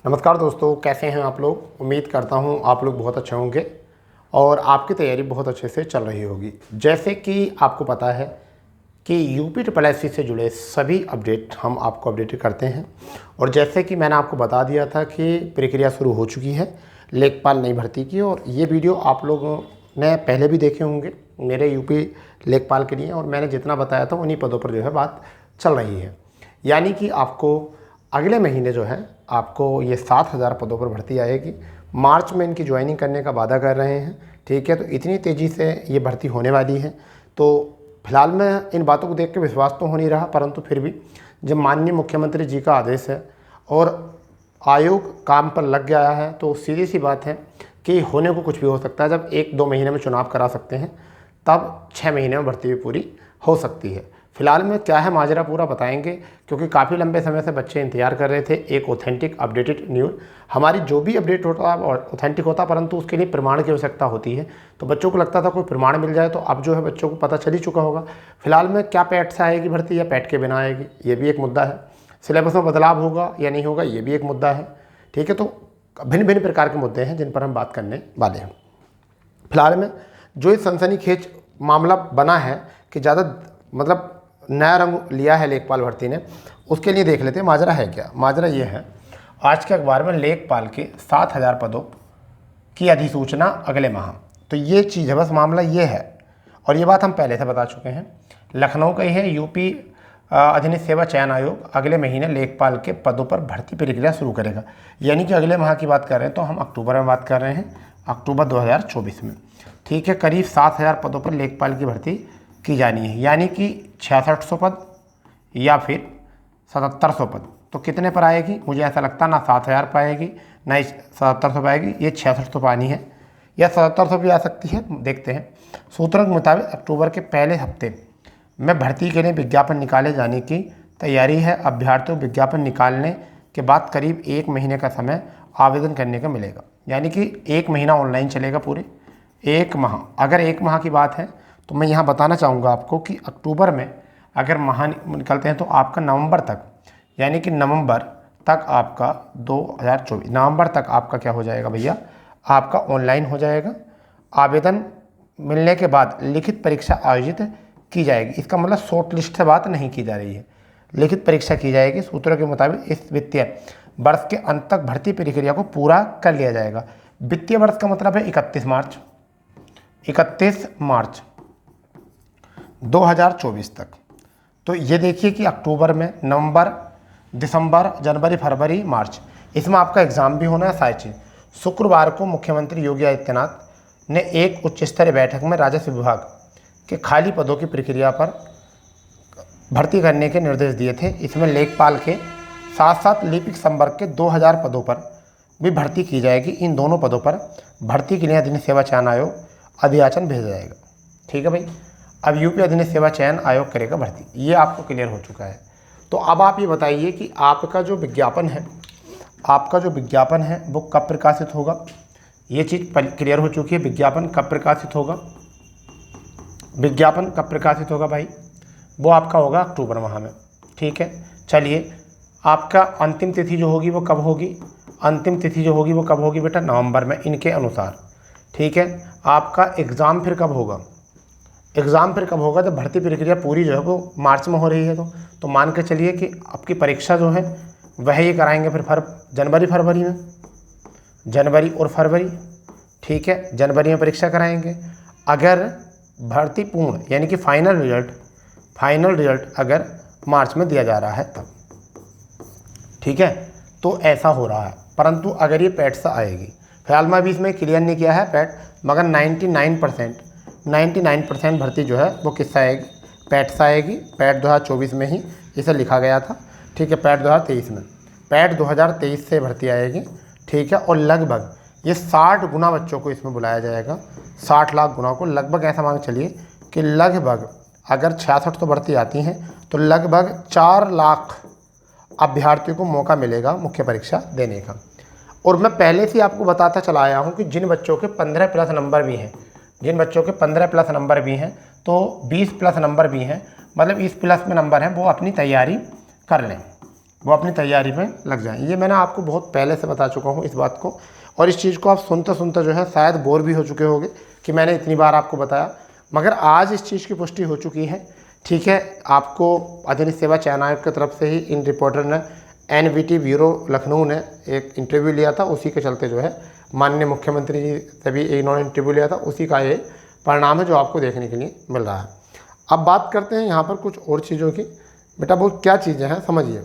नमस्कार दोस्तों, कैसे हैं आप लोग। उम्मीद करता हूं आप लोग बहुत अच्छे होंगे और आपकी तैयारी बहुत अच्छे से चल रही होगी। जैसे कि आपको पता है कि यूपी ट्रिपल एससी से जुड़े सभी अपडेट हम आपको अपडेट करते हैं। और जैसे कि मैंने आपको बता दिया था कि प्रक्रिया शुरू हो चुकी है लेखपाल नई भर्ती की, और ये वीडियो आप लोगों ने पहले भी देखे होंगे मेरे यूपी लेखपाल के लिए, और मैंने जितना बताया था उन्हीं पदों पर जो है बात चल रही है। यानी कि आपको अगले महीने जो है आपको ये 7,000 पदों पर भर्ती आएगी। मार्च में इनकी ज्वाइनिंग करने का वादा कर रहे हैं, ठीक है। तो इतनी तेज़ी से ये भर्ती होने वाली है, तो फिलहाल मैं इन बातों को देख के विश्वास तो हो नहीं रहा, परंतु फिर भी जब माननीय मुख्यमंत्री जी का आदेश है और आयोग काम पर लग गया है तो सीधी सी बात है कि होने को कुछ भी हो सकता है। जब 1-2 महीने में चुनाव करा सकते हैं तब 6 महीने में भर्ती भी पूरी हो सकती है। फिलहाल में क्या है माजरा पूरा बताएंगे, क्योंकि काफ़ी लंबे समय से बच्चे इंतजार कर रहे थे एक ऑथेंटिक अपडेटेड न्यूज़। हमारी जो भी अपडेट होता है ऑथेंटिक होता, परंतु उसके लिए प्रमाण की आवश्यकता होती है। तो बच्चों को लगता था कोई प्रमाण मिल जाए, तो अब जो है बच्चों को पता चल ही चुका होगा। फिलहाल में क्या पैट से आएगी भर्ती या पैट के बिना आएगी, ये भी एक मुद्दा है। सिलेबस में बदलाव होगा या नहीं होगा, ये भी एक मुद्दा है, ठीक है। तो भिन्न भिन्न प्रकार के मुद्दे हैं जिन पर हम बात करने वाले हैं। फिलहाल में जो इस सनसनीखेज मामला बना है कि ज़्यादा मतलब नया रंग लिया है लेखपाल भर्ती ने, उसके लिए देख लेते हैं माजरा है क्या। माजरा ये है, आज के अखबार में लेखपाल के 7,000 पदों की अधिसूचना अगले माह। तो ये चीज़ है, बस मामला ये है, और ये बात हम पहले से बता चुके हैं। लखनऊ का ही है, यूपी अधीनस्थ सेवा चयन आयोग अगले महीने लेखपाल के पदों पर भर्ती प्रक्रिया शुरू करेगा। यानी कि अगले माह की बात कर रहे हैं तो हम अक्टूबर में बात कर रहे हैं, अक्टूबर 2024 में, ठीक है। करीब 7,000 पदों पर लेखपाल की भर्ती की जानी है, यानी कि 6600 पद या फिर 7700 पद। तो कितने पर आएगी, मुझे ऐसा लगता ना 7,000 पाएगी ना ही 7700 पाएगी, ये 6600 पानी है या 7700 भी आ सकती है, देखते हैं। सूत्रों के मुताबिक अक्टूबर के पहले हफ्ते में भर्ती के लिए विज्ञापन निकाले जाने की तैयारी है। अभ्यर्थियों को विज्ञापन निकालने के बाद करीब 1 महीने का समय आवेदन करने का मिलेगा, यानी कि 1 महीना ऑनलाइन चलेगा पूरे 1 माह। अगर 1 माह की बात है तो मैं यहाँ बताना चाहूँगा आपको कि अक्टूबर में अगर माह निकलते हैं तो आपका नवंबर तक, यानी कि नवंबर तक आपका 2024 नवंबर तक आपका क्या हो जाएगा भैया, आपका ऑनलाइन हो जाएगा। आवेदन मिलने के बाद लिखित परीक्षा आयोजित की जाएगी। इसका मतलब शॉर्ट लिस्ट से बात नहीं की जा रही है, लिखित परीक्षा की जाएगी। सूत्रों के मुताबिक इस वित्तीय वर्ष के अंत तक भर्ती प्रक्रिया को पूरा कर लिया जाएगा। वित्तीय वर्ष का मतलब है 31 मार्च 2024 तक। तो ये देखिए कि अक्टूबर में, नवंबर, दिसंबर, जनवरी, फरवरी, मार्च, इसमें आपका एग्ज़ाम भी होना है सारी चीज़। शुक्रवार को मुख्यमंत्री योगी आदित्यनाथ ने एक उच्च स्तरीय बैठक में राजस्व विभाग के खाली पदों की प्रक्रिया पर भर्ती करने के निर्देश दिए थे। इसमें लेखपाल के साथ साथ लिपिक संवर्ग के 2000 पदों पर भी भर्ती की जाएगी। इन दोनों पदों पर भर्ती के लिए अधीनस्थ सेवा चयन आयोग अधियाचन भेजा जाएगा, ठीक है भाई। अब यूपी अधीनस्थ सेवा चयन आयोग करेगा भर्ती, ये आपको क्लियर हो चुका है। तो अब आप ये बताइए कि आपका जो विज्ञापन है वो कब प्रकाशित होगा। ये चीज़ क्लियर हो चुकी है। विज्ञापन कब प्रकाशित होगा भाई, वो आपका होगा अक्टूबर माह में, ठीक है। चलिए, आपका अंतिम तिथि जो होगी वो कब होगी, बेटा नवंबर में इनके अनुसार, ठीक है। आपका एग्ज़ाम फिर कब होगा, जब भर्ती प्रक्रिया पूरी जो है वो मार्च में हो रही है। तो मान के चलिए कि आपकी परीक्षा जो है वह ये कराएंगे फिर जनवरी और फरवरी, ठीक है। जनवरी में परीक्षा कराएंगे। अगर भर्ती पूर्ण यानी कि फाइनल रिजल्ट अगर मार्च में दिया जा रहा है तब, ठीक है। तो ऐसा हो रहा है। परंतु अगर ये पैट से आएगी, फिलहाल में अभी इसमें क्लियर नहीं किया है पैट, मगर 99% भर्ती जो है वो किससे आएगी, पैट से आएगी। पैट 2024 में ही इसे लिखा गया था, ठीक है। पैट 2023 से भर्ती आएगी, ठीक है। और लगभग ये 60 गुना बच्चों को इसमें बुलाया जाएगा, 60 लाख गुना को। लगभग ऐसा मान चलिए कि लगभग अगर 66 तो भर्ती आती हैं तो लगभग 4 लाख अभ्यर्थियों को मौका मिलेगा मुख्य परीक्षा देने का। और मैं पहले से आपको बताता चला आया हूँ कि जिन बच्चों के 15+ नंबर भी हैं, तो 20+ नंबर भी हैं, मतलब 20+ में नंबर हैं, वो अपनी तैयारी कर लें, वो अपनी तैयारी में लग जाएं। ये मैंने आपको बहुत पहले से बता चुका हूँ इस बात को, और इस चीज़ को आप सुनते सुनते जो है शायद बोर भी हो चुके होंगे कि मैंने इतनी बार आपको बताया, मगर आज इस चीज़ की पुष्टि हो चुकी है। ठीक है, आपको अधिनियम सेवा चयन आयोग की तरफ से ही इन रिपोर्टर ने NVT ब्यूरो लखनऊ ने एक इंटरव्यू लिया था, उसी के चलते जो है माननीय मुख्यमंत्री जी से भी इन्होंने इंटरव्यू लिया था, उसी का ये परिणाम है जो आपको देखने के लिए मिल रहा है। अब बात करते हैं यहाँ पर कुछ और चीज़ों की। बेटा वो क्या चीज़ें हैं समझिए,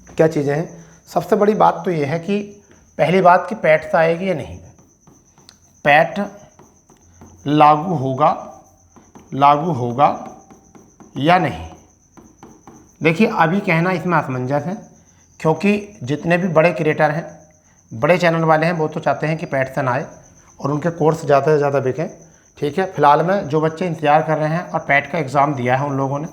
क्या चीज़ें हैं। सबसे बड़ी बात तो ये है कि पहली बात कि पैट से आएगी या नहीं, पैट लागू होगा या नहीं। देखिए अभी कहना इसमें असमंजस है, क्योंकि जितने भी बड़े क्रिएटर हैं, बड़े चैनल वाले हैं, वो तो चाहते हैं कि पैट से ना आए और उनके कोर्स ज़्यादा से ज़्यादा बिकें। ठीक है, फिलहाल में जो बच्चे इंतजार कर रहे हैं और पैट का एग्ज़ाम दिया है उन लोगों ने,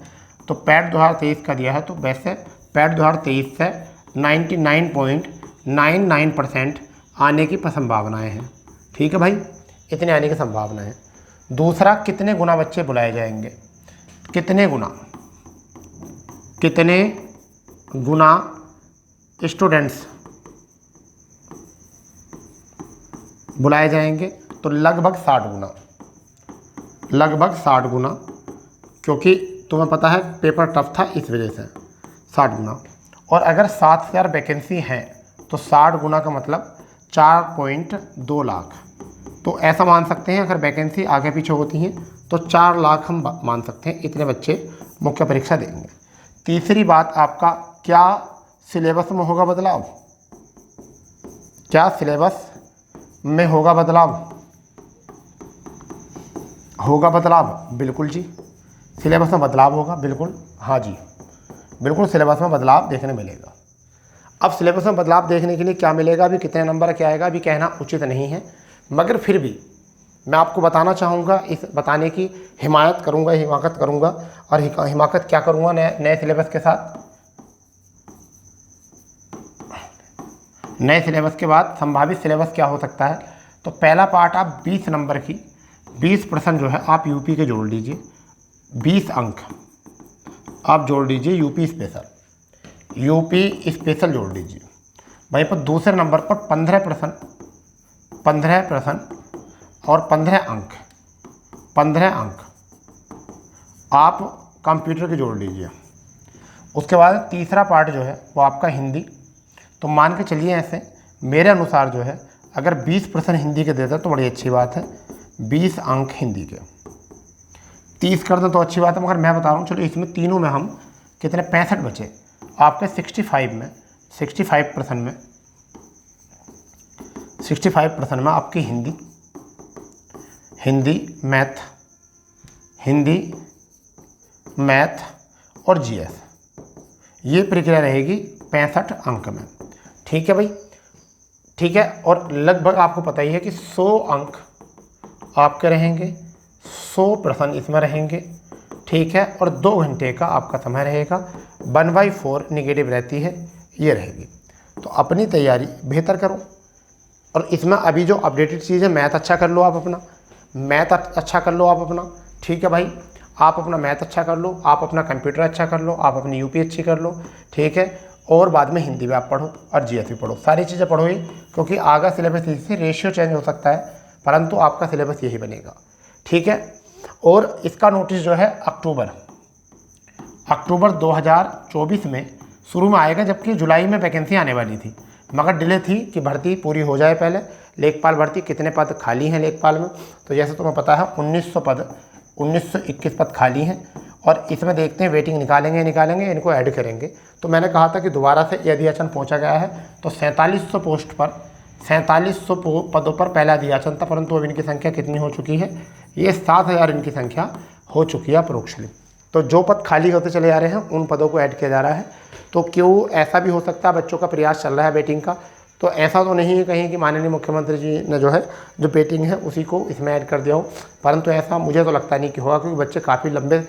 तो पैट 2023 का दिया है, तो वैसे पैट 2023 से 99.99% आने की संभावनाएँ हैं। ठीक है भाई, इतने आने की संभावनाएँ हैं। दूसरा, कितने गुना बच्चे बुलाए जाएंगे, कितने गुना स्टूडेंट्स बुलाए जाएंगे, तो लगभग 60 गुना, क्योंकि तुम्हें पता है पेपर टफ था इस वजह से 60 गुना। और अगर 7000 वैकेंसी है तो 60 गुना का मतलब 4.2 लाख। तो ऐसा मान सकते हैं अगर वैकेंसी आगे पीछे होती हैं तो 4 लाख हम मान सकते हैं, इतने बच्चे मुख्य परीक्षा देंगे। तीसरी बात, आपका क्या सिलेबस में होगा बदलाव, क्या सिलेबस में होगा बदलाव? बिल्कुल जी, सिलेबस में बदलाव होगा, बिल्कुल, हाँ जी बिल्कुल सिलेबस में बदलाव देखने मिलेगा। अब सिलेबस में बदलाव देखने के लिए क्या मिलेगा, अभी कितने नंबर क्या आएगा अभी कहना उचित नहीं है, मगर फिर भी मैं आपको बताना चाहूँगा, इस बताने की हिमाकत करूँगा। और हिमाकत क्या करूँगा नए सिलेबस के साथ। नए सिलेबस के बाद संभावित सिलेबस क्या हो सकता है, तो पहला पार्ट आप 20 नंबर की 20% जो है आप यूपी के जोड़ लीजिए, 20 अंक आप जोड़ लीजिए यूपी स्पेशल जोड़ लीजिए। वहीं पर दूसरे नंबर पर 15% और 15 अंक आप कंप्यूटर के जोड़ लीजिए। उसके बाद तीसरा पार्ट जो है वो आपका हिंदी, तो मान के चलिए ऐसे मेरे अनुसार जो है अगर 20% हिंदी के देता तो बड़ी अच्छी बात है, 20 अंक हिंदी के, 30 कर दें तो अच्छी बात है, मगर मैं बता रहा हूँ चलो इसमें तीनों में हम कितने 65 बचे आपके 65% में आपकी हिंदी मैथ और GS, ये प्रक्रिया रहेगी 65 अंक में। ठीक है भाई, ठीक है। और लगभग आपको पता ही है कि 100 अंक आपके रहेंगे, 100 प्रश्न इसमें रहेंगे। ठीक है, और 2 घंटे का आपका समय रहेगा, 1/4 नेगेटिव रहती है, ये रहेगी। तो अपनी तैयारी बेहतर करो, और इसमें अभी जो अपडेटेड चीज़ है, मैथ अच्छा कर लो आप अपना, ठीक है भाई, आप अपना मैथ अच्छा कर लो, आप अपना कंप्यूटर अच्छा कर लो, आप अपनी यूपी अच्छी कर लो। ठीक है, और बाद में हिंदी भी आप पढ़ो और GS भी पढ़ो, सारी चीज़ें पढ़ो ही, क्योंकि आगे सिलेबस इससे रेशियो चेंज हो सकता है, परंतु आपका सिलेबस यही बनेगा। ठीक है, और इसका नोटिस जो है अक्टूबर 2024 में शुरू में आएगा, जबकि जुलाई में वैकेंसी आने वाली थी, मगर डिले थी कि भर्ती पूरी हो जाए पहले। लेखपाल भर्ती कितने पद खाली हैं लेखपाल में, तो जैसे तुम्हें पता है 1921 पद खाली हैं, और इसमें देखते हैं वेटिंग निकालेंगे इनको ऐड करेंगे। तो मैंने कहा था कि दोबारा से ये अधियाचन पहुँचा गया है, तो 4700 पोस्ट पर 4700 पदों पर पहला अधियाचन था, परंतु अब इनकी संख्या कितनी हो चुकी है, ये 7000 इनकी संख्या हो चुकी है अप्रोक्सली। तो जो पद खाली होते चले जा रहे हैं उन पदों को ऐड किया जा रहा है। तो क्यों ऐसा भी हो सकता है, बच्चों का प्रयास चल रहा है वेटिंग का, तो ऐसा तो नहीं है कहीं कि माननीय मुख्यमंत्री जी ने जो वेटिंग है उसी को इसमें ऐड कर दिया हो, परंतु ऐसा मुझे तो लगता नहीं कि होगा, क्योंकि बच्चे काफ़ी लंबे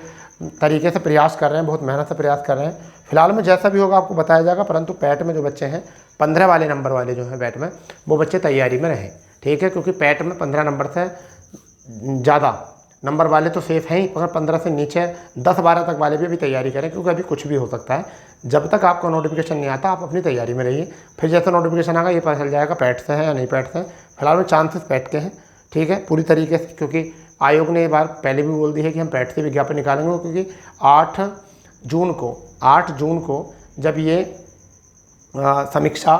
तरीके से प्रयास कर रहे हैं, बहुत मेहनत से प्रयास कर रहे हैं। फिलहाल में जैसा भी होगा आपको बताया जाएगा, परंतु पैट में जो बच्चे हैं 15 वाले नंबर वाले जो हैं पैट में, वो बच्चे तैयारी में रहें। ठीक है, क्योंकि पैट में 15 नंबर से ज़्यादा नंबर वाले तो सेफ़ हैं ही, मगर 15 से नीचे 10-12 तक वाले भी अभी तैयारी करें, क्योंकि अभी कुछ भी हो सकता है। जब तक आपको नोटिफिकेशन नहीं आता आप अपनी तैयारी में रहिए, फिर जैसे नोटिफिकेशन आएगा ये पता चल जाएगा पैट से है या नहीं पैट से। फिलहाल में चांसेस पैट के हैं, ठीक है, पूरी तरीके से, क्योंकि आयोग ने ये बार पहले भी बोल दी है कि हम पैट से विज्ञापन निकालेंगे, क्योंकि 8 जून को जब ये समीक्षा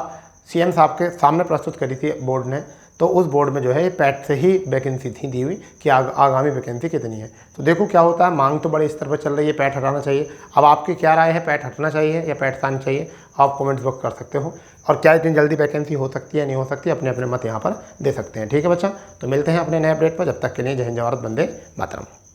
सीएम साहब के सामने प्रस्तुत करी थी बोर्ड ने, तो उस बोर्ड में जो है ये पैट से ही वैकेंसी थी दी हुई कि आगामी वैकेंसी कितनी है। तो देखो क्या होता है, मांग तो बड़े स्तर पर चल रही है, पैट हटाना चाहिए। अब आपकी क्या राय है, पैट हटना चाहिए या पैट आनी चाहिए, आप कमेंट्स बॉक्स कर सकते हो। और क्या इतनी जल्दी वैकेंसी हो सकती है नहीं हो सकती, अपने अपने मत यहाँ पर दे सकते हैं। ठीक है बच्चा, तो मिलते हैं अपने नए अपडेट पर, जब तक के लिए जय हिंद जय भारत, वंदे मातरम।